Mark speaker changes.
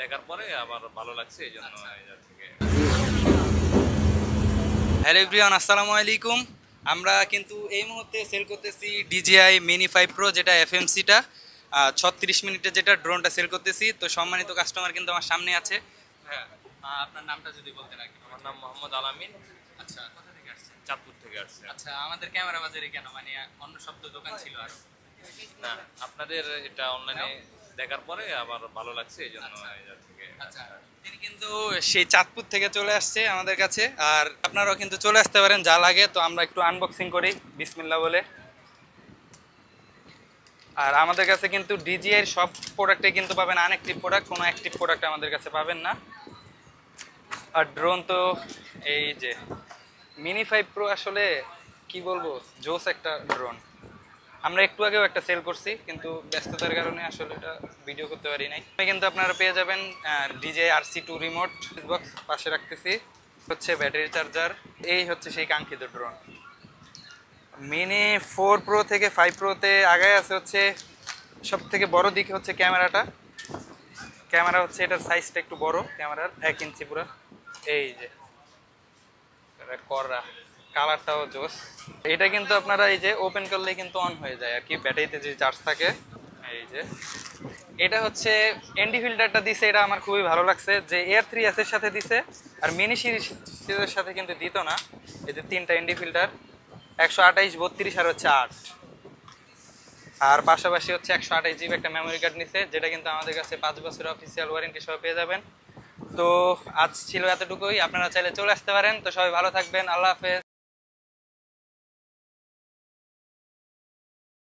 Speaker 1: দেখার পরে আবার ভালো লাগছে এই জন্য থেকে।
Speaker 2: হ্যালো এভরিওয়ান, আসসালামু আলাইকুম। আমরা কিন্তু এই মুহূর্তে সেল করতেছি ডিজিআই মিনি 5 প্রো, যেটা এফএমসিটা 36 মিনিটের যেটা ড্রোনটা সেল করতেছি। তো সম্মানিত কাস্টমার কিন্তু আমার সামনে আছে। হ্যাঁ, আপনার নামটা যদি বলতেন আর কি।
Speaker 1: আমার নাম মোহাম্মদ আলামিন।
Speaker 2: আচ্ছা, কোথা থেকে আসছেন?
Speaker 1: চাঁদপুর থেকে আসছে।
Speaker 2: আচ্ছা, আমাদের ক্যামেরা বাজারে কেন, মানে অন্য সব তো দোকান ছিল আরো।
Speaker 1: না, আপনাদের এটা অনলাইনে দেখার পরে আবার ভালো লাগছে এই জন্য থেকে।
Speaker 2: আচ্ছা, তিনি কিন্তু সেই চাঁদপুর থেকে চলে আসছে আমাদের কাছে। আর আপনারাও কিন্তু চলে আসতে পারেন, যা লাগে। তো আমরা একটু আনবক্সিং করি বিসমিল্লাহ বলে। আর আমাদের কাছে কিন্তু ডিজিআই এর সব প্রোডাক্টে কিন্তু পাবেন আনঅ্যাক্টিভ প্রোডাক্ট, কোনো অ্যাক্টিভ প্রোডাক্ট আমাদের কাছে পাবেন না। আর ড্রোন তো এই যে মিনি 5 প্রো, আসলে কি বলবো, জোস একটা ড্রোন। আমরা একটু আগেও একটা সেল করছি, কিন্তু ব্যস্ততার কারণে আসলে এটা ভিডিও করতে পারি নাই। কিন্তু আপনারা পেয়ে যাবেন ডিজে RC2 রিমোট বক্স, পাশে রাখতেছি হচ্ছে ব্যাটারি চার্জার। এই হচ্ছে সেই কাঙ্ক্ষিত ড্রোন। মিনি 4 প্রো থেকে 5 প্রোতে আগায় আছে হচ্ছে সব থেকে বড় দিক হচ্ছে ক্যামেরাটা। ক্যামেরা হচ্ছে এটার সাইজটা একটু বড়, ক্যামেরার 1 ইঞ্চি পুরো। এই যে করা কালারটাও জোস। এটা কিন্তু আপনারা এই যে ওপেন করলে কিন্তু অন হয়ে যায় আর কি, ব্যাটারিতে যে চার্জ থাকে। এই যে এটা হচ্ছে এনডি ফিল্টারটা দিছে, এটা আমার খুবই ভালো লাগছে যে Air 3s এর সাথে দিছে। আর মিনি সিরিজের সাথে কিন্তু দিত না। এই যে 3টা এনডি ফিল্টার, 128, 32 আর হচ্ছে 8। আর পাশাপাশি হচ্ছে 128 GB একটা মেমোরি কার্ড নিছে, যেটা কিন্তু আমাদের কাছে 5 বছরের অফিসিয়াল ওয়ারেন্টি সহ পেয়ে যাবেন। তো আজ ছিল এতটুকুই, আপনারা চাইলে চলে আসতে পারেন। তো সবাই ভালো থাকবেন, আল্লাহ হাফেজ।